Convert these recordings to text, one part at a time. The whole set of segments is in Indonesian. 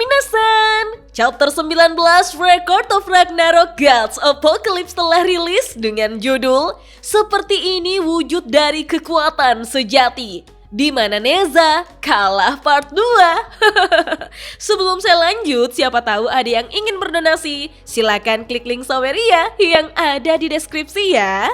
minasan! Chapter 19 Record of Ragnarok Gods Apocalypse telah rilis dengan judul Seperti Ini Wujud Dari Kekuatan Sejati, di mana Neza kalah part 2. Sebelum saya lanjut, siapa tahu ada yang ingin berdonasi, silakan klik link Saweria yang ada di deskripsi ya.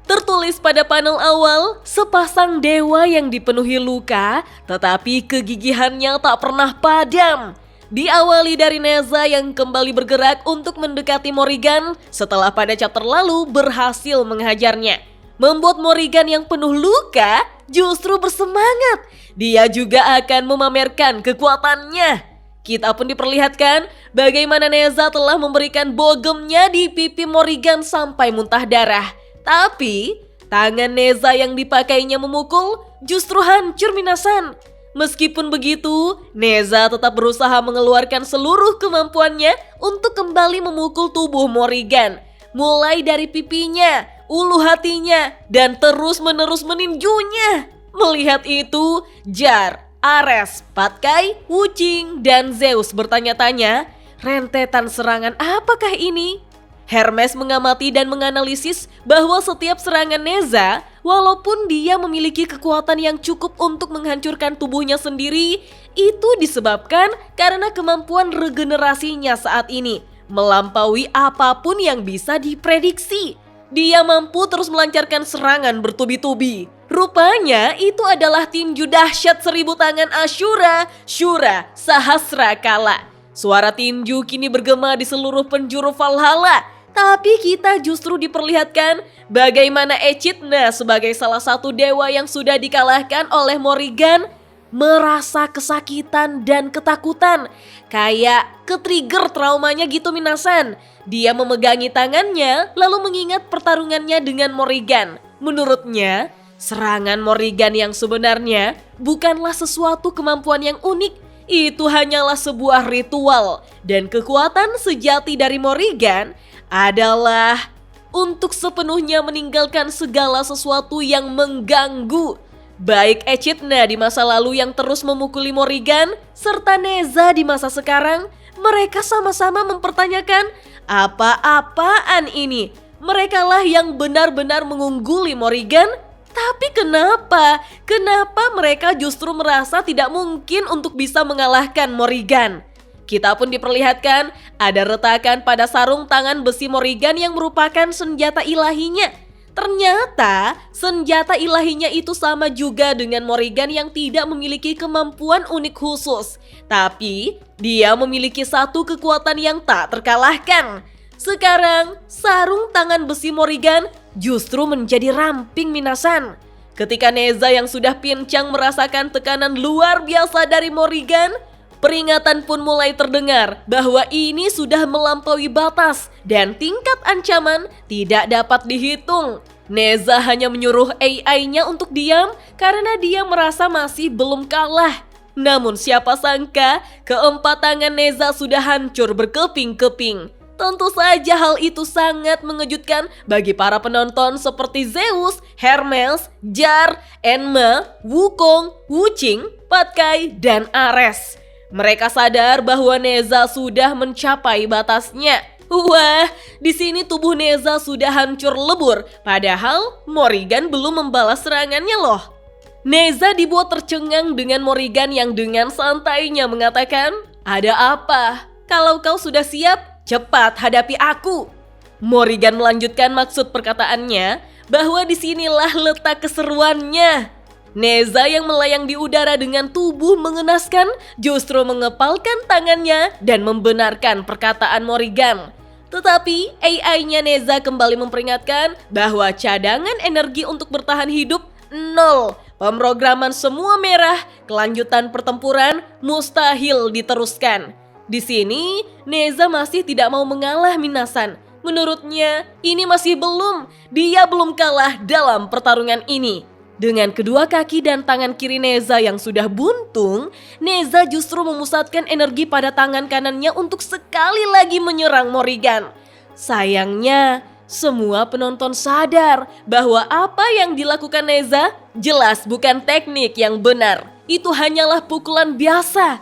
Tertulis pada panel awal, sepasang dewa yang dipenuhi luka, tetapi kegigihannya tak pernah padam. Diawali dari Neza yang kembali bergerak untuk mendekati Morrigan setelah pada chapter lalu berhasil menghajarnya. Membuat Morrigan yang penuh luka justru bersemangat. Dia juga akan memamerkan kekuatannya. Kita pun diperlihatkan bagaimana Neza telah memberikan bogemnya di pipi Morrigan sampai muntah darah. Tapi, tangan Neza yang dipakainya memukul justru hancur minasan. Meskipun begitu, Neza tetap berusaha mengeluarkan seluruh kemampuannya untuk kembali memukul tubuh Morrigan. Mulai dari pipinya, ulu hatinya, dan terus-menerus meninjunya. Melihat itu, Jar, Ares, Patkai, Wuching, dan Zeus bertanya-tanya, rentetan serangan apakah ini? Hermes mengamati dan menganalisis bahwa setiap serangan Neza, walaupun dia memiliki kekuatan yang cukup untuk menghancurkan tubuhnya sendiri, itu disebabkan karena kemampuan regenerasinya saat ini melampaui apapun yang bisa diprediksi. Dia mampu terus melancarkan serangan bertubi-tubi. Rupanya itu adalah tinju dahsyat 1000 tangan Ashura, Shura, Sahasra Kala. Suara tinju kini bergema di seluruh penjuru Valhalla. Tapi kita justru diperlihatkan bagaimana Echidna sebagai salah satu dewa yang sudah dikalahkan oleh Morrigan merasa kesakitan dan ketakutan. Kayak ke-trigger traumanya gitu minasan. Dia memegangi tangannya lalu mengingat pertarungannya dengan Morrigan. Menurutnya, serangan Morrigan yang sebenarnya bukanlah sesuatu kemampuan yang unik. Itu hanyalah sebuah ritual. Dan kekuatan sejati dari Morrigan adalah untuk sepenuhnya meninggalkan segala sesuatu yang mengganggu. Baik Echidna di masa lalu yang terus memukuli Morrigan, serta Neza di masa sekarang, mereka sama-sama mempertanyakan apa-apaan ini. Merekalah yang benar-benar mengungguli Morrigan. Tapi kenapa? Kenapa mereka justru merasa tidak mungkin untuk bisa mengalahkan Morrigan? Kita pun diperlihatkan ada retakan pada sarung tangan besi Morrigan yang merupakan senjata ilahinya. Ternyata senjata ilahinya itu sama juga dengan Morrigan yang tidak memiliki kemampuan unik khusus. Tapi dia memiliki satu kekuatan yang tak terkalahkan. Sekarang sarung tangan besi Morrigan justru menjadi ramping minasan. Ketika Neza yang sudah pincang merasakan tekanan luar biasa dari Morrigan, peringatan pun mulai terdengar bahwa ini sudah melampaui batas dan tingkat ancaman tidak dapat dihitung. Neza hanya menyuruh AI-nya untuk diam karena dia merasa masih belum kalah. Namun siapa sangka keempat tangan Neza sudah hancur berkeping-keping. Tentu saja hal itu sangat mengejutkan bagi para penonton seperti Zeus, Hermes, Jar, Enma, Wukong, Wuching, Patkai, dan Ares. Mereka sadar bahwa Neza sudah mencapai batasnya. Wah, di sini tubuh Neza sudah hancur lebur, padahal Morrigan belum membalas serangannya loh. Neza dibuat tercengang dengan Morrigan yang dengan santainya mengatakan, "Ada apa? Kalau kau sudah siap, cepat hadapi aku." Morrigan melanjutkan maksud perkataannya bahwa disinilah letak keseruannya. Neza yang melayang di udara dengan tubuh mengenaskan justru mengepalkan tangannya dan membenarkan perkataan Morrigan. Tetapi AI-nya Neza kembali memperingatkan bahwa cadangan energi untuk bertahan hidup 0. Pemrograman semua merah, kelanjutan pertempuran mustahil diteruskan. Di sini, Neza masih tidak mau mengalah minasan. Menurutnya, ini masih belum. Dia belum kalah dalam pertarungan ini. Dengan kedua kaki dan tangan kiri Neza yang sudah buntung, Neza justru memusatkan energi pada tangan kanannya untuk sekali lagi menyerang Morrigan. Sayangnya, semua penonton sadar bahwa apa yang dilakukan Neza jelas bukan teknik yang benar. Itu hanyalah pukulan biasa.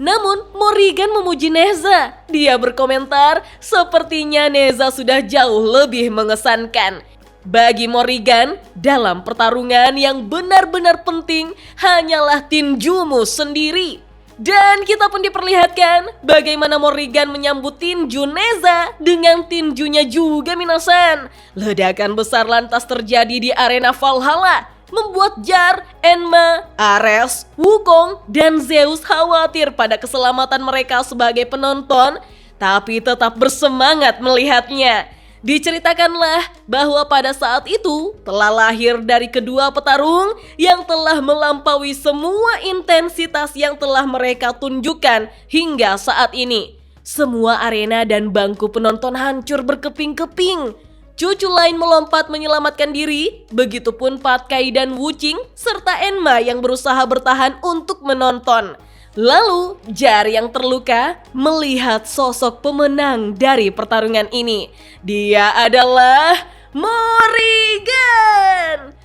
Namun Morrigan memuji Neza. Dia berkomentar, sepertinya Neza sudah jauh lebih mengesankan. Bagi Morrigan, dalam pertarungan yang benar-benar penting hanyalah tinjumu sendiri. Dan kita pun diperlihatkan bagaimana Morrigan menyambut tinju Neza dengan tinjunya juga minasan. Ledakan besar lantas terjadi di arena Valhalla, membuat Jar, Enma, Ares, Wukong, dan Zeus khawatir pada keselamatan mereka sebagai penonton, tapi tetap bersemangat melihatnya. Diceritakanlah bahwa pada saat itu telah lahir dari kedua petarung yang telah melampaui semua intensitas yang telah mereka tunjukkan hingga saat ini. Semua arena dan bangku penonton hancur berkeping-keping. Cucu lain melompat menyelamatkan diri, begitupun Patkai dan Wuqing serta Enma yang berusaha bertahan untuk menonton. Lalu Jar yang terluka melihat sosok pemenang dari pertarungan ini. Dia adalah Morrigan.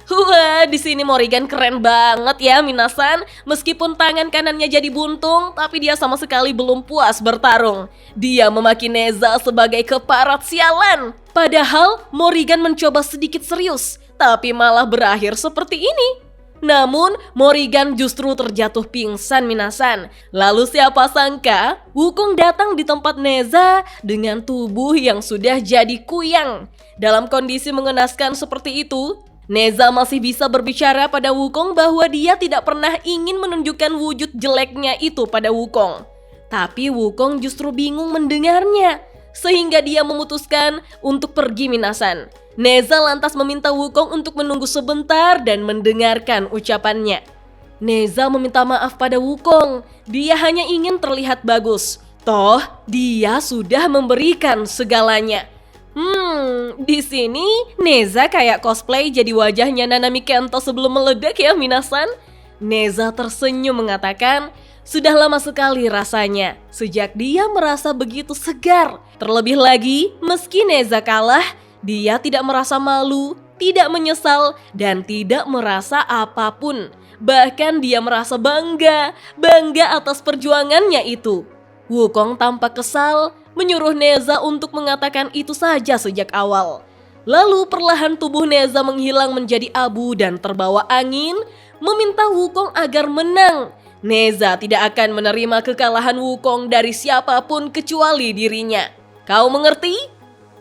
Wah, di sini Morrigan keren banget ya minasan. Meskipun tangan kanannya jadi buntung, tapi dia sama sekali belum puas bertarung. Dia memaki Neza sebagai keparat sialan. Padahal Morrigan mencoba sedikit serius, tapi malah berakhir seperti ini. Namun Morrigan justru terjatuh pingsan minasan. Lalu siapa sangka Wukong datang di tempat Neza dengan tubuh yang sudah jadi kuyang. Dalam kondisi mengenaskan seperti itu, Neza masih bisa berbicara pada Wukong bahwa dia tidak pernah ingin menunjukkan wujud jeleknya itu pada Wukong. Tapi Wukong justru bingung mendengarnya, sehingga dia memutuskan untuk pergi minasan. Neza lantas meminta Wukong untuk menunggu sebentar dan mendengarkan ucapannya. Neza meminta maaf pada Wukong, dia hanya ingin terlihat bagus. Toh, dia sudah memberikan segalanya. Di sini Neza kayak cosplay jadi wajahnya Nanami Kento sebelum meledak ya minasan. Neza tersenyum mengatakan, sudah lama sekali rasanya sejak dia merasa begitu segar. Terlebih lagi, meski Neza kalah, dia tidak merasa malu, tidak menyesal, dan tidak merasa apapun. Bahkan dia merasa bangga atas perjuangannya itu. Wukong tampak kesal, menyuruh Neza untuk mengatakan itu saja sejak awal. Lalu perlahan tubuh Neza menghilang menjadi abu dan terbawa angin, meminta Wukong agar menang. Neza tidak akan menerima kekalahan Wukong dari siapapun kecuali dirinya. Kau mengerti?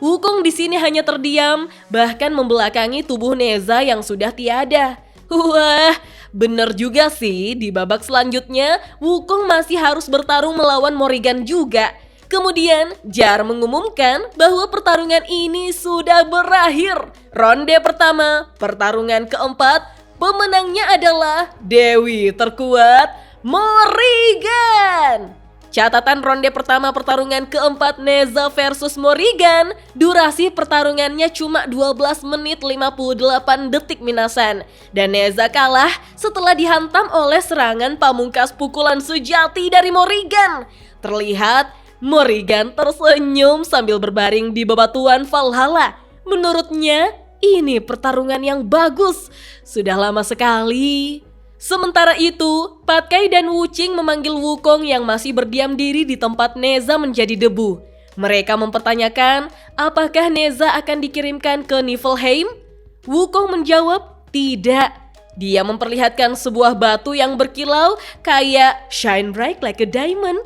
Wukong di sini hanya terdiam, bahkan membelakangi tubuh Neza yang sudah tiada. Wah, bener juga sih, di babak selanjutnya Wukong masih harus bertarung melawan Morrigan juga. Kemudian Jar mengumumkan bahwa pertarungan ini sudah berakhir. Ronde pertama, pertarungan keempat, pemenangnya adalah Dewi terkuat, Morrigan. Catatan ronde pertama pertarungan keempat Neza versus Morrigan, durasi pertarungannya cuma 12 menit 58 detik minasan. Dan Neza kalah setelah dihantam oleh serangan pamungkas pukulan sejati dari Morrigan. Terlihat Morrigan tersenyum sambil berbaring di bebatuan Valhalla. Menurutnya ini pertarungan yang bagus, sudah lama sekali. Sementara itu, Patkai dan Wuqing memanggil Wukong yang masih berdiam diri di tempat Neza menjadi debu. Mereka mempertanyakan apakah Neza akan dikirimkan ke Niflheim? Wukong menjawab tidak. Dia memperlihatkan sebuah batu yang berkilau kayak shine bright like a diamond.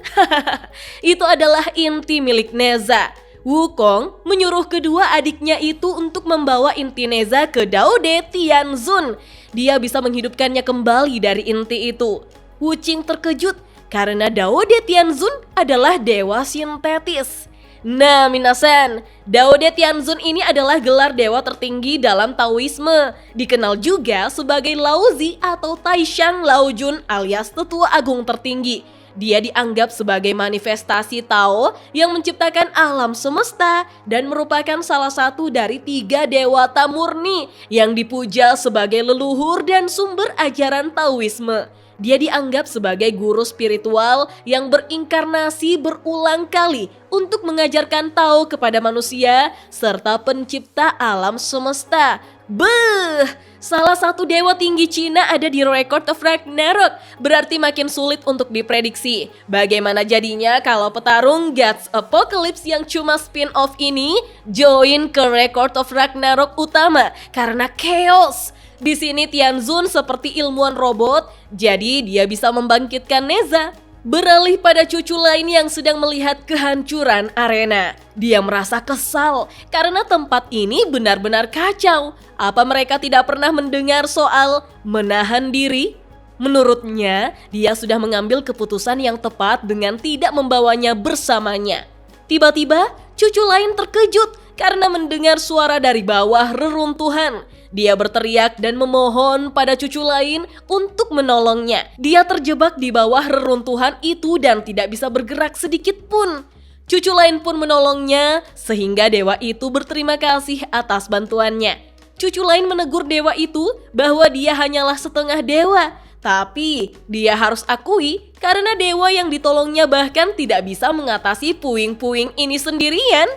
Itu adalah inti milik Neza. Wukong menyuruh kedua adiknya itu untuk membawa inti Neza ke Daode Tianzun. Dia bisa menghidupkannya kembali dari inti itu. Wuqing terkejut karena Daode Tianzun adalah dewa sintetis. Nah minasan, Daode Tianzun ini adalah gelar dewa tertinggi dalam Taoisme. Dikenal juga sebagai Laozi atau Taishang Laojun alias tetua agung tertinggi. Dia dianggap sebagai manifestasi Tao yang menciptakan alam semesta dan merupakan salah satu dari 3 dewata murni yang dipuja sebagai leluhur dan sumber ajaran Taoisme. Dia dianggap sebagai guru spiritual yang berinkarnasi berulang kali untuk mengajarkan Tao kepada manusia serta pencipta alam semesta. Beuh, salah satu dewa tinggi Cina ada di Record of Ragnarok, berarti makin sulit untuk diprediksi. Bagaimana jadinya kalau petarung Gods Apocalypse yang cuma spin-off ini join ke Record of Ragnarok utama karena chaos. Di sini Tianzun seperti ilmuwan robot, jadi dia bisa membangkitkan Neza. Beralih pada cucu lain yang sedang melihat kehancuran arena. Dia merasa kesal karena tempat ini benar-benar kacau. Apa mereka tidak pernah mendengar soal menahan diri? Menurutnya, dia sudah mengambil keputusan yang tepat dengan tidak membawanya bersamanya. Tiba-tiba, cucu lain terkejut karena mendengar suara dari bawah reruntuhan. Dia berteriak dan memohon pada cucu lain untuk menolongnya. Dia terjebak di bawah reruntuhan itu dan tidak bisa bergerak sedikit pun. Cucu lain pun menolongnya sehingga dewa itu berterima kasih atas bantuannya. Cucu lain menegur dewa itu bahwa dia hanyalah setengah dewa. Tapi dia harus akui karena dewa yang ditolongnya bahkan tidak bisa mengatasi puing-puing ini sendirian.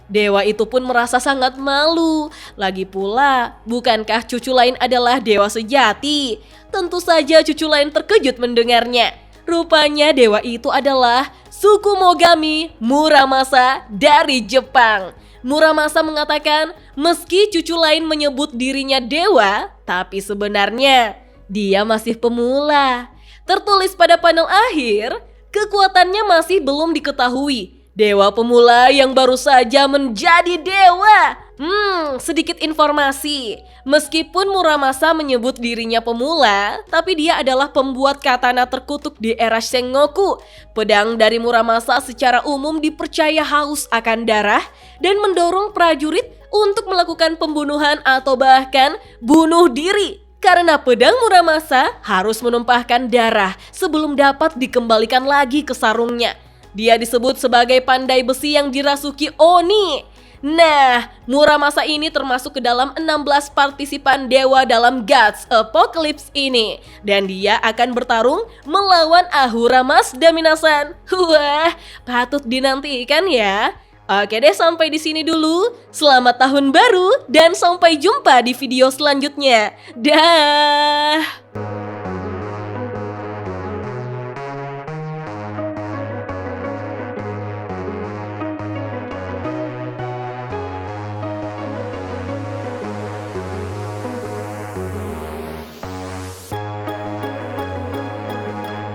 Dewa itu pun merasa sangat malu. Lagi pula, bukankah cucu lain adalah dewa sejati? Tentu saja cucu lain terkejut mendengarnya. Rupanya dewa itu adalah suku Mogami Muramasa dari Jepang. Muramasa mengatakan meski cucu lain menyebut dirinya dewa, tapi sebenarnya dia masih pemula. Tertulis pada panel akhir, kekuatannya masih belum diketahui. Dewa pemula yang baru saja menjadi dewa. Sedikit informasi. Meskipun Muramasa menyebut dirinya pemula, tapi dia adalah pembuat katana terkutuk di era Sengoku. Pedang dari Muramasa secara umum dipercaya haus akan darah dan mendorong prajurit untuk melakukan pembunuhan atau bahkan bunuh diri. Karena pedang Muramasa harus menumpahkan darah sebelum dapat dikembalikan lagi ke sarungnya. Dia disebut sebagai pandai besi yang dirasuki Oni. Nah, Muramasa ini termasuk ke dalam 16 partisipan dewa dalam Gods Apocalypse ini. Dan dia akan bertarung melawan Ahura Mazda Minasan. Wah, patut dinantikan ya. Oke deh, sampai di sini dulu. Selamat tahun baru dan sampai jumpa di video selanjutnya. Dah.